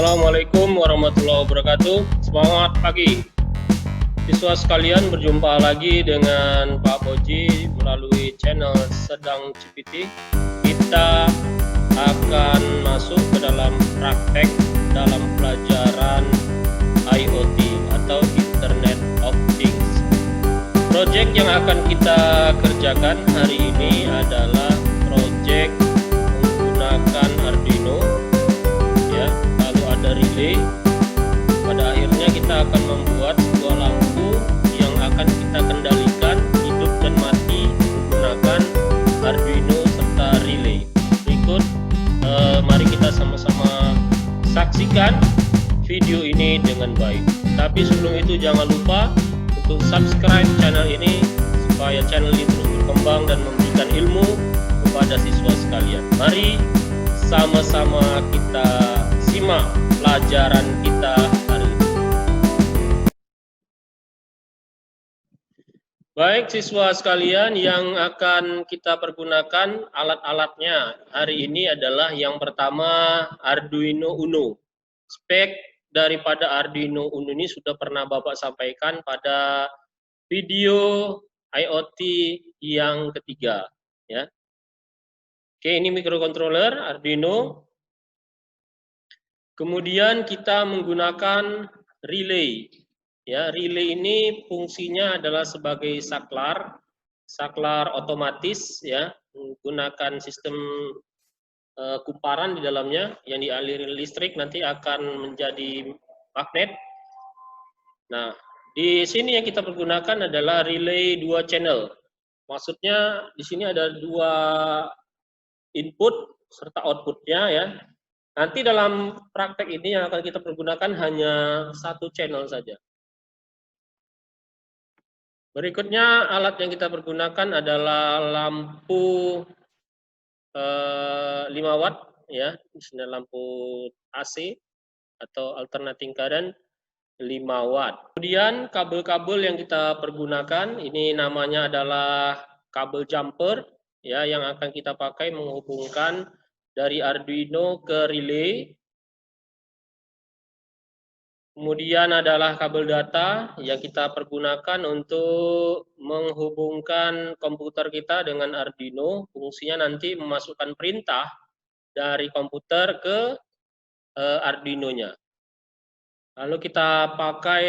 Assalamualaikum warahmatullahi wabarakatuh. Semangat pagi. Siswa sekalian, berjumpa lagi dengan Pak Boji melalui channel Sedang CPT. Kita akan masuk ke dalam praktek dalam pelajaran IoT atau Internet of Things. Proyek yang akan kita kerjakan hari ini adalah proyek menggunakan Arduino, ya, lalu ada relay. Pada akhirnya kita akan membuat sebuah lampu yang akan kita kendalikan hidup dan mati menggunakan Arduino serta relay. Berikut mari kita sama-sama saksikan video ini dengan baik. Tapi sebelum itu jangan lupa untuk subscribe channel ini supaya channel ini terus berkembang dan memberikan ilmu kepada siswa sekalian. Mari sama-sama kita simak pelajaran kita hari ini. Baik siswa sekalian, yang akan kita pergunakan alat-alatnya hari ini adalah yang pertama Arduino Uno. Spek daripada Arduino Uno ini sudah pernah Bapak sampaikan pada video IoT yang ketiga, ya. Oke, ini microcontroller Arduino. Kemudian kita menggunakan relay. Ya, relay ini fungsinya adalah sebagai saklar otomatis, ya, menggunakan sistem kumparan di dalamnya yang dialiri listrik nanti akan menjadi magnet. Nah, di sini yang kita pergunakan adalah relay 2 channel. Maksudnya di sini ada 2 input serta outputnya, ya. Nanti dalam praktek ini yang akan kita pergunakan hanya 1 channel saja. Berikutnya alat yang kita pergunakan adalah lampu 5 watt, ya, misalnya lampu AC atau alternating current 5 watt. Kemudian kabel-kabel yang kita pergunakan ini namanya adalah kabel jumper, ya, yang akan kita pakai menghubungkan dari Arduino ke relay. Kemudian adalah kabel data yang kita pergunakan untuk menghubungkan komputer kita dengan Arduino. Fungsinya nanti memasukkan perintah dari komputer ke Arduino-nya. Lalu kita pakai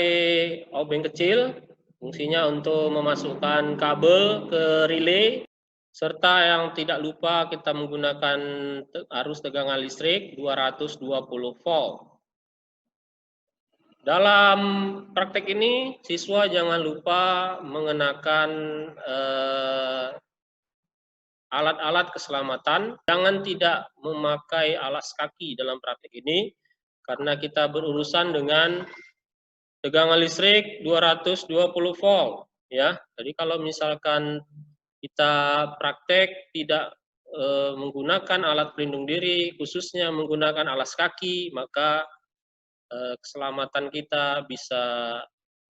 obeng kecil, fungsinya untuk memasukkan kabel ke relay. Serta yang tidak lupa kita menggunakan arus tegangan listrik 220 volt. Dalam praktek ini, siswa jangan lupa mengenakan alat-alat keselamatan. Jangan tidak memakai alas kaki dalam praktek ini, karena kita berurusan dengan tegangan listrik 220 volt. Ya, jadi kalau misalkan kita praktek tidak menggunakan alat pelindung diri, khususnya menggunakan alas kaki, maka keselamatan kita bisa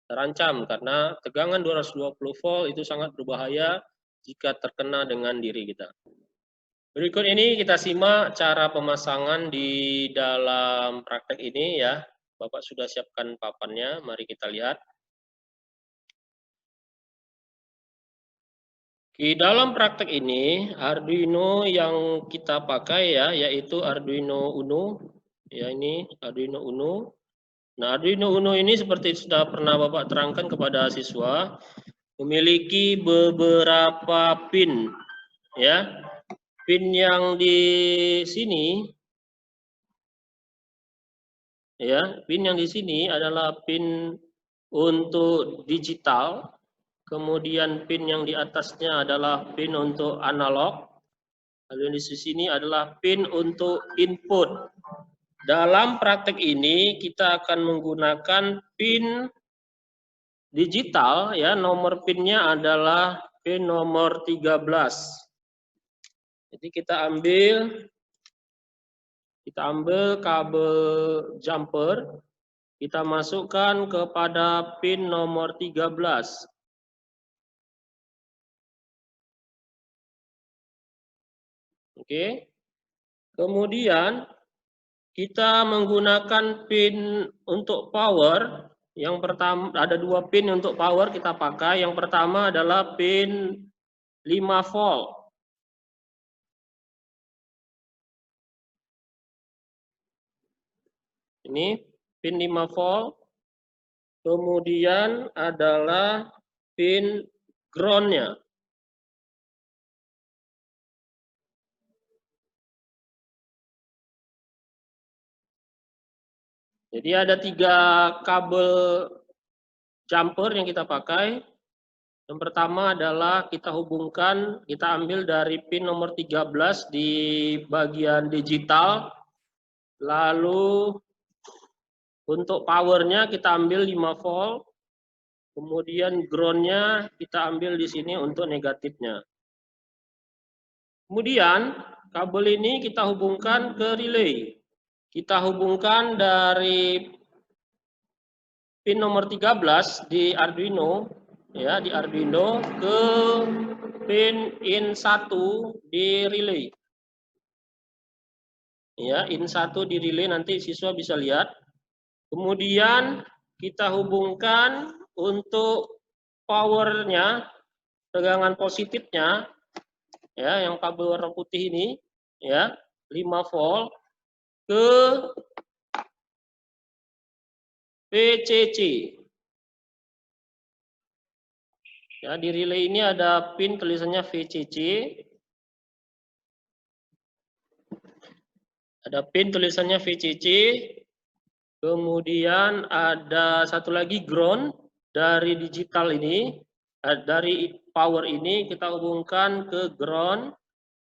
terancam karena tegangan 220 volt itu sangat berbahaya jika terkena dengan diri kita. Berikut ini kita simak cara pemasangan di dalam praktek ini, ya. Bapak sudah siapkan papannya, mari kita lihat. Di dalam praktek ini Arduino yang kita pakai, ya, yaitu Arduino Uno. Ya, ini Arduino Uno. Nah, Arduino Uno ini seperti sudah pernah Bapak terangkan kepada siswa, memiliki beberapa pin, ya. Pin yang di sini, ya, pin yang di sini adalah pin untuk digital, kemudian pin yang di atasnya adalah pin untuk analog, lalu di sini adalah pin untuk input. Dalam praktek ini kita akan menggunakan pin digital, ya, nomor pinnya adalah pin nomor 13. Jadi kita ambil kabel jumper, kita masukkan kepada pin nomor 13. Oke. Kemudian kita menggunakan pin untuk power. Yang pertama ada 2 pin untuk power kita pakai. Yang pertama adalah pin 5 volt. Ini pin 5 volt. Kemudian adalah pin ground-nya. Jadi ada 3 kabel jumper yang kita pakai. Yang pertama adalah kita hubungkan, kita ambil dari pin nomor 13 di bagian digital. Lalu untuk powernya kita ambil 5 volt. Kemudian ground-nya kita ambil di sini untuk negatifnya. Kemudian kabel ini kita hubungkan ke relay. Kita hubungkan dari pin nomor 13 di Arduino, ya, di Arduino ke pin in 1 di relay. Ya, in 1 di relay, nanti siswa bisa lihat. Kemudian kita hubungkan untuk powernya, tegangan positifnya, ya, yang kabel warna putih ini, ya, 5 volt ke VCC. Ya, di relay ini ada pin tulisannya VCC. Ada pin tulisannya VCC. Kemudian ada satu lagi ground dari digital ini, dari power ini kita hubungkan ke ground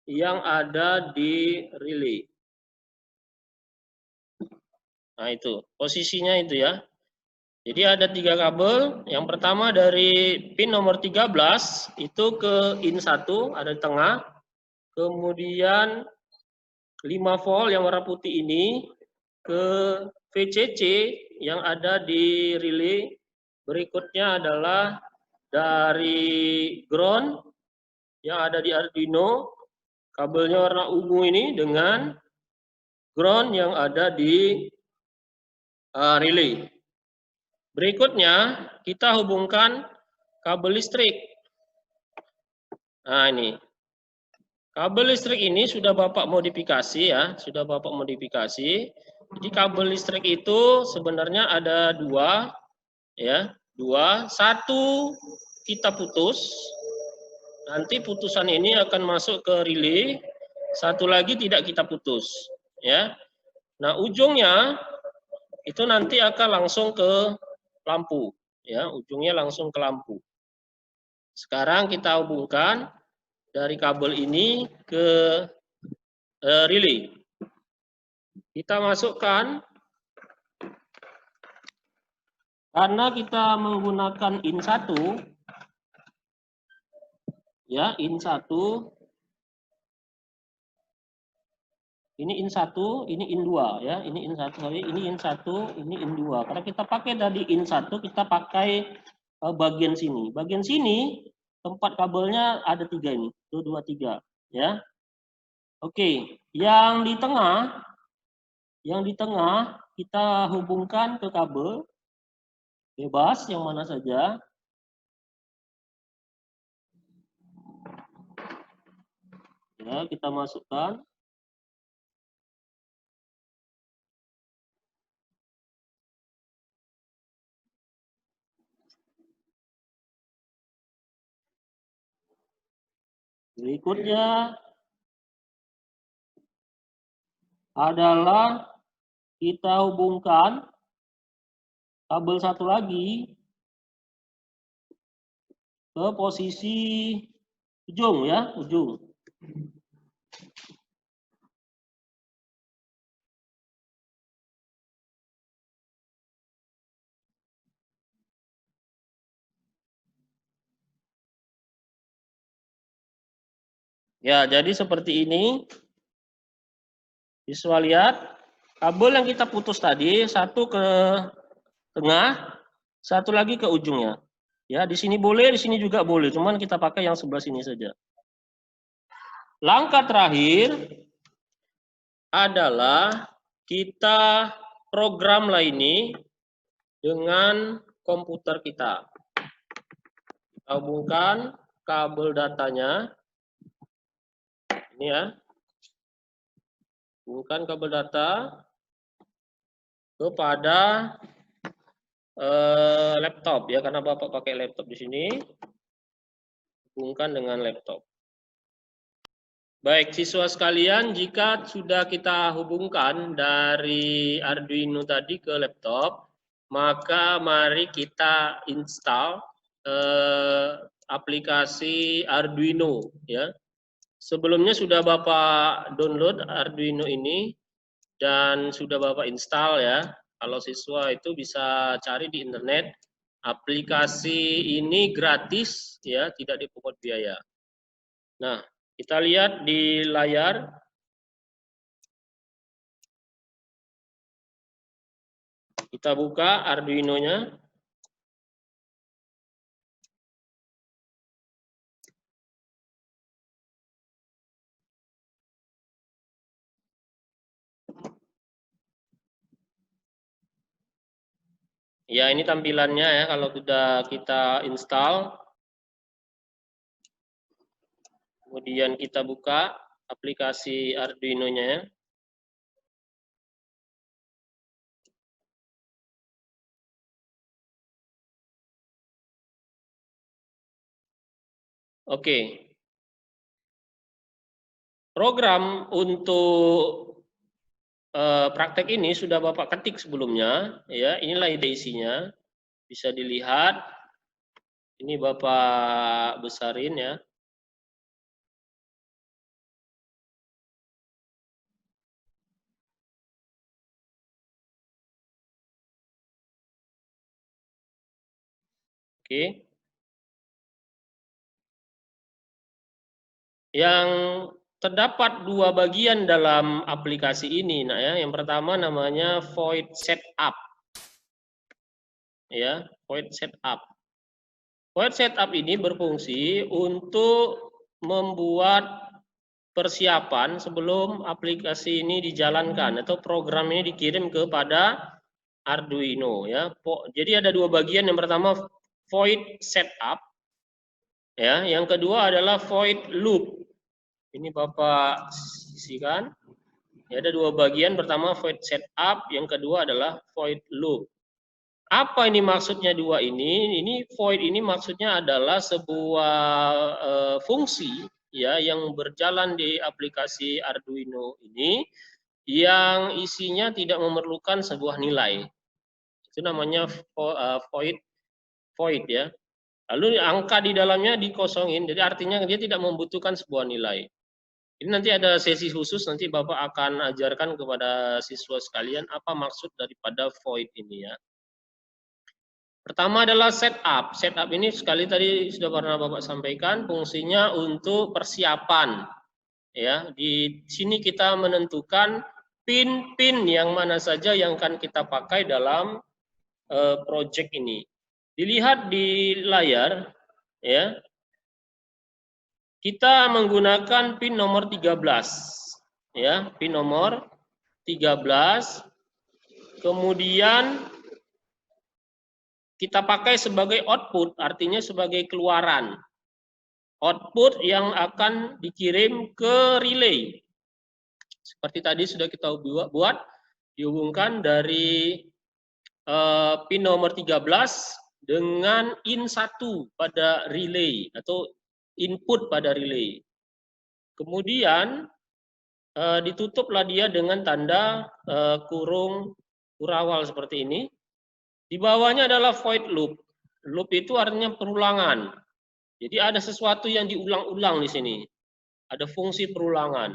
yang ada di relay. Nah itu, posisinya itu ya. Jadi ada 3 kabel. Yang pertama dari pin nomor 13 itu ke in 1, ada di tengah. Kemudian 5 volt yang warna putih ini ke VCC yang ada di relay. Berikutnya adalah dari ground yang ada di Arduino, kabelnya warna ungu ini dengan ground yang ada di relay. Berikutnya kita hubungkan kabel listrik. Nah ini, kabel listrik ini sudah Bapak modifikasi ya, sudah Bapak modifikasi. Jadi kabel listrik itu sebenarnya ada 2, ya, 2. Satu kita putus, nanti putusan ini akan masuk ke relay. Satu lagi tidak kita putus, ya. Nah ujungnya itu nanti akan langsung ke lampu, ya, ujungnya langsung ke lampu. Sekarang kita hubungkan dari kabel ini ke relay. Kita masukkan, karena kita menggunakan in 1, ya, in 1, ini in 1, ini in 2, ya, ini in 1, ini in 1, ini in 2. Karena kita pakai tadi in 1, kita pakai bagian sini. Bagian sini tempat kabelnya ada 3 ini, 1, 2, 3, ya. Oke, yang di tengah kita hubungkan ke kabel bebas yang mana saja. Ya, kita masukkan. Berikutnya adalah kita hubungkan kabel satu lagi ke posisi ujung, ya, ujung. Ya, jadi seperti ini. Siswa lihat, kabel yang kita putus tadi, satu ke tengah, satu lagi ke ujungnya. Ya, di sini boleh, di sini juga boleh, cuman kita pakai yang sebelah sini saja. Langkah terakhir adalah kita programlah ini dengan komputer kita. Kita hubungkan kabel datanya. Ini ya. Hubungkan kabel data kepada laptop ya, karena Bapak pakai laptop di sini. Hubungkan dengan laptop. Baik, siswa sekalian, jika sudah kita hubungkan dari Arduino tadi ke laptop, maka mari kita install aplikasi Arduino ya. Sebelumnya sudah Bapak download Arduino ini dan sudah Bapak install ya. Kalau siswa itu bisa cari di internet. Aplikasi ini gratis ya, tidak dipungut biaya. Nah, kita lihat di layar. Kita buka Arduino-nya. Ya, ini tampilannya ya kalau sudah kita install. Kemudian kita buka aplikasi Arduino-nya. Oke. Program untuk praktek ini sudah Bapak ketik sebelumnya, ya. Inilah ide isinya. Bisa dilihat. Ini Bapak besarin ya. Oke. Yang terdapat dua bagian dalam aplikasi ini, nah ya. Yang pertama namanya void setup. Ya, void setup. Void setup ini berfungsi untuk membuat persiapan sebelum aplikasi ini dijalankan atau program ini dikirim kepada Arduino ya. Jadi ada dua bagian, yang pertama void setup ya, yang kedua adalah void loop. Ini Bapak sisihkan. Ya, ada dua bagian, pertama void setup, yang kedua adalah void loop. Apa ini maksudnya dua ini? Ini void ini maksudnya adalah sebuah fungsi ya yang berjalan di aplikasi Arduino ini yang isinya tidak memerlukan sebuah nilai. Itu namanya void ya. Lalu angka di dalamnya dikosongin, jadi artinya dia tidak membutuhkan sebuah nilai. Ini nanti ada sesi khusus, nanti Bapak akan ajarkan kepada siswa sekalian apa maksud daripada void ini ya. Pertama adalah setup. Setup ini sekali tadi sudah pernah Bapak sampaikan, fungsinya untuk persiapan. Ya, di sini kita menentukan pin-pin yang mana saja yang akan kita pakai dalam project ini. Dilihat di layar, ya. Kita menggunakan pin nomor 13. Ya, pin nomor 13. Kemudian kita pakai sebagai output, artinya sebagai keluaran. Output yang akan dikirim ke relay. Seperti tadi sudah kita buat, dihubungkan dari pin nomor 13 dengan in1 pada relay atau input pada relay. Kemudian ditutuplah dia dengan tanda kurung kurawal seperti ini. Di bawahnya adalah void loop. Loop itu artinya perulangan. Jadi ada sesuatu yang diulang-ulang di sini. Ada fungsi perulangan.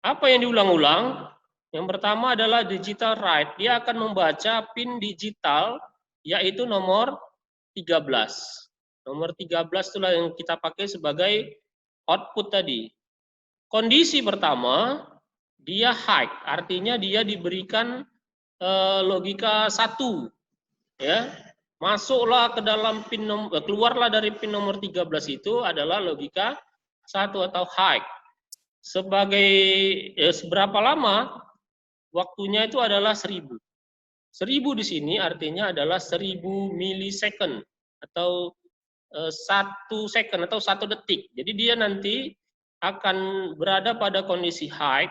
Apa yang diulang-ulang? Yang pertama adalah digital write. Dia akan membaca pin digital yaitu nomor 13. Nomor 13 itulah yang kita pakai sebagai output tadi. Kondisi pertama, dia high, artinya dia diberikan logika 1, ya. Masuklah ke dalam pin keluarlah dari pin nomor 13 itu adalah logika 1 atau high. Sebagai seberapa lama waktunya itu adalah 1000. 1000 di sini artinya adalah 1000 milisecond atau 1 second atau 1 detik. Jadi dia nanti akan berada pada kondisi high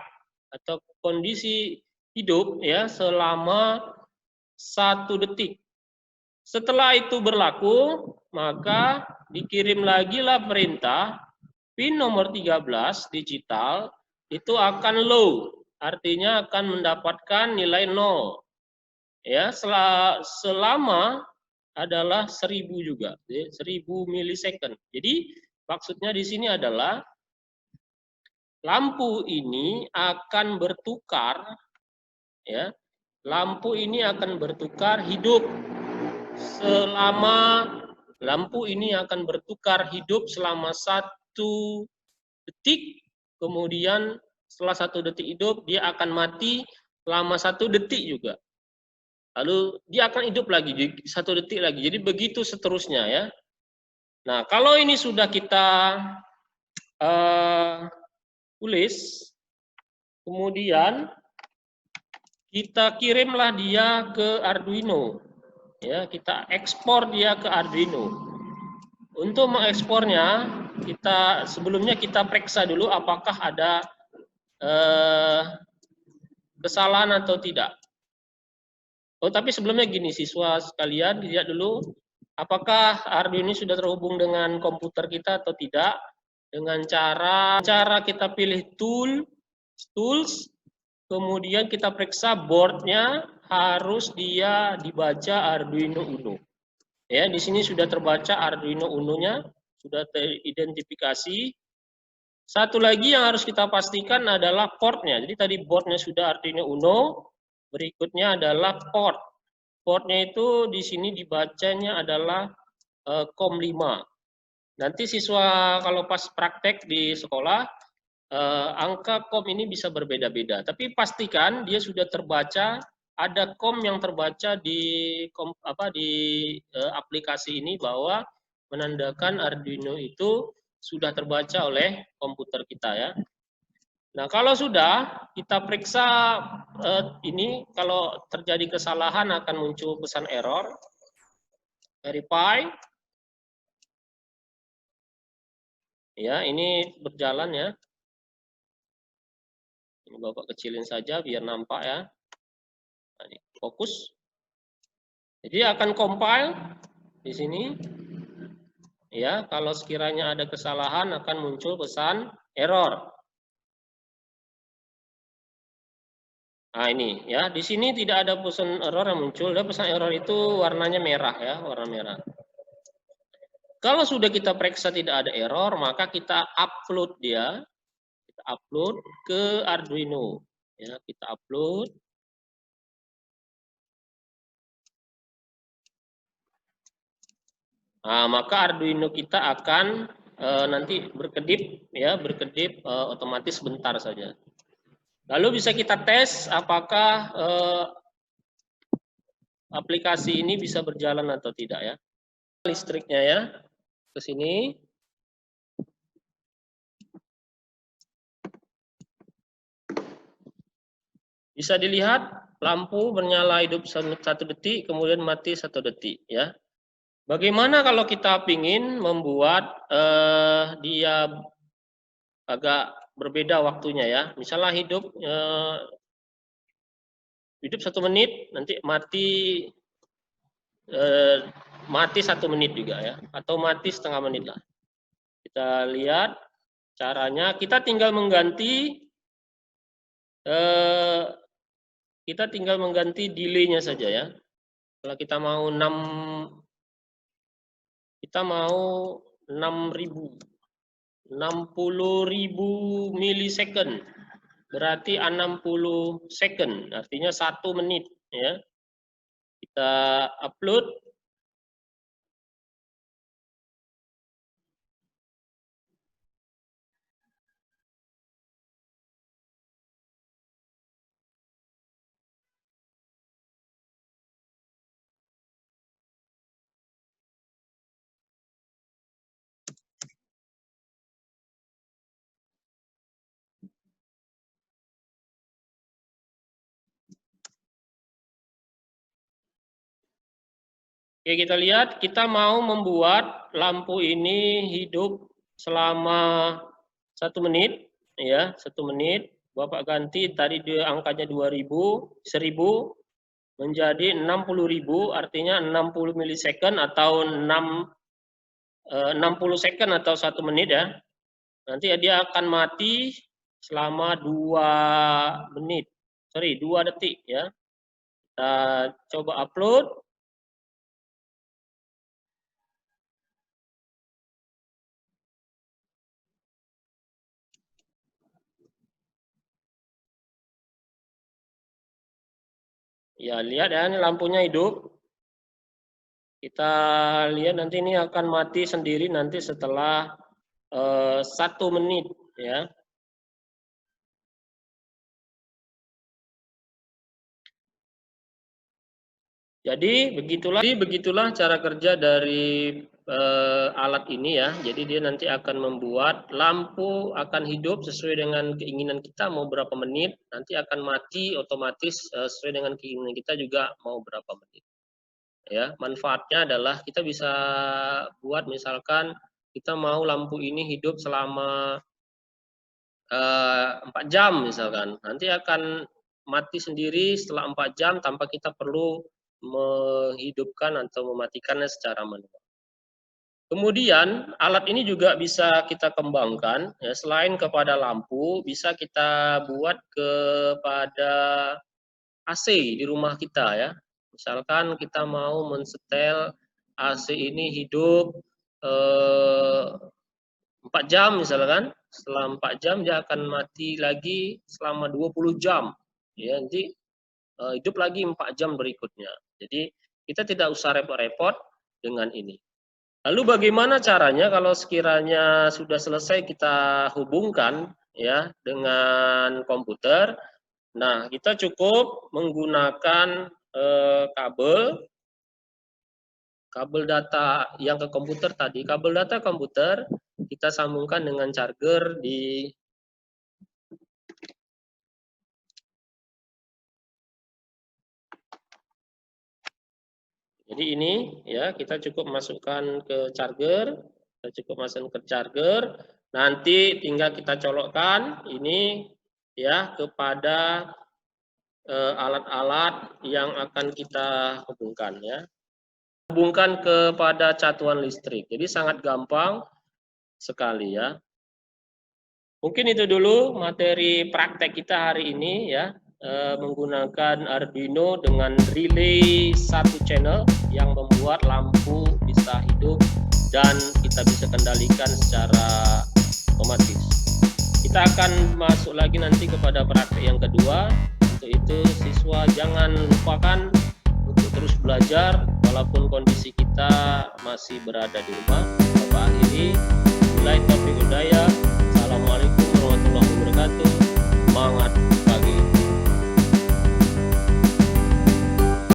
atau kondisi hidup ya selama 1 detik. Setelah itu berlaku, maka dikirim lagi lah perintah PIN nomor 13 digital itu akan low, artinya akan mendapatkan nilai 0. Ya, selama adalah 1000 juga, 1000 milisecond. Jadi maksudnya di sini adalah lampu ini akan bertukar, ya, lampu ini akan bertukar hidup selama lampu ini akan bertukar hidup selama 1 detik, kemudian setelah 1 detik hidup dia akan mati selama 1 detik juga. Lalu dia akan hidup lagi 1 detik lagi. Jadi begitu seterusnya ya. Nah kalau ini sudah kita tulis, kemudian kita kirimlah dia ke Arduino. Ya, kita ekspor dia ke Arduino. Untuk mengekspornya, sebelumnya kita periksa dulu apakah ada kesalahan atau tidak. Oh, tapi sebelumnya gini, siswa sekalian, lihat dulu apakah Arduino ini sudah terhubung dengan komputer kita atau tidak. Dengan cara kita pilih tools, kemudian kita periksa boardnya harus dia dibaca Arduino Uno. Ya, di sini sudah terbaca Arduino Uno-nya, sudah teridentifikasi. Satu lagi yang harus kita pastikan adalah portnya. Jadi tadi boardnya sudah Arduino Uno, berikutnya adalah port. Portnya itu di sini dibacanya adalah COM5. Nanti siswa kalau pas praktek di sekolah, angka COM ini bisa berbeda-beda. Tapi pastikan dia sudah terbaca, ada COM yang terbaca di aplikasi ini bahwa menandakan Arduino itu sudah terbaca oleh komputer kita ya. Nah, kalau sudah kita periksa ini, kalau terjadi kesalahan akan muncul pesan error. Verify. Ya, ini berjalan ya. Ini Bapak kecilin saja biar nampak ya. Nah, ini fokus. Jadi akan compile di sini. Ya, kalau sekiranya ada kesalahan akan muncul pesan error. Nah ini ya, di sini tidak ada pesan error yang muncul. Dan pesan error itu warnanya merah ya, warna merah. Kalau sudah kita periksa tidak ada error, maka kita upload dia, kita upload ke Arduino. Ya, kita upload. Nah, maka Arduino kita akan nanti berkedip ya, berkedip otomatis sebentar saja. Lalu bisa kita tes apakah aplikasi ini bisa berjalan atau tidak ya. Listriknya ya ke sini. Bisa dilihat lampu bernyala hidup 1 detik, kemudian mati 1 detik ya. Bagaimana kalau kita ingin membuat dia agak berbeda waktunya ya. Misalnya hidup 1 menit, nanti mati 1 menit juga ya, atau mati setengah menit lah. Kita lihat caranya. Kita tinggal mengganti delay-nya saja ya. Kalau kita mau 60.000 milisecond, berarti 60 second, artinya 1 menit ya. Kita upload. Oke, kita lihat, kita mau membuat lampu ini hidup selama 1 menit, ya, 1 menit. Bapak ganti tadi dia angkanya 2000, 1000 menjadi 60.000, artinya 60 milisecond atau 60 second atau 1 menit ya. Nanti dia akan mati selama 2 menit. Sorry, 2 detik ya. Kita coba upload. Ya, lihat ya, ini lampunya hidup. Kita lihat nanti ini akan mati sendiri nanti setelah 1 menit ya. Jadi begitulah cara kerja dari alat ini ya. Jadi dia nanti akan membuat lampu akan hidup sesuai dengan keinginan kita mau berapa menit, nanti akan mati otomatis sesuai dengan keinginan kita juga mau berapa menit. Ya, manfaatnya adalah kita bisa buat misalkan kita mau lampu ini hidup selama 4 jam misalkan, nanti akan mati sendiri setelah 4 jam tanpa kita perlu menghidupkan atau mematikannya secara manual. Kemudian alat ini juga bisa kita kembangkan, ya, selain kepada lampu, bisa kita buat kepada AC di rumah kita ya. Misalkan kita mau mensetel AC ini hidup 4 jam misalkan, setelah 4 jam dia akan mati lagi selama 20 jam. Ya, nanti hidup lagi 4 jam berikutnya. Jadi kita tidak usah repot-repot dengan ini. Lalu bagaimana caranya kalau sekiranya sudah selesai kita hubungkan ya dengan komputer? Nah, kita cukup menggunakan kabel data yang ke komputer tadi. Kabel data komputer kita sambungkan dengan charger di Jadi ini ya, kita cukup masukkan ke charger, nanti tinggal kita colokkan ini ya kepada alat-alat yang akan kita hubungkan ya. Hubungkan kepada catuan listrik. Jadi sangat gampang sekali ya. Mungkin itu dulu materi praktek kita hari ini ya. Menggunakan Arduino dengan relay 1 channel yang membuat lampu bisa hidup dan kita bisa kendalikan secara otomatis. Kita akan masuk lagi nanti kepada praktek yang kedua. Untuk itu siswa jangan lupakan untuk terus belajar walaupun kondisi kita masih berada di rumah. Bapak akhiri, mulai taufiq hidayah.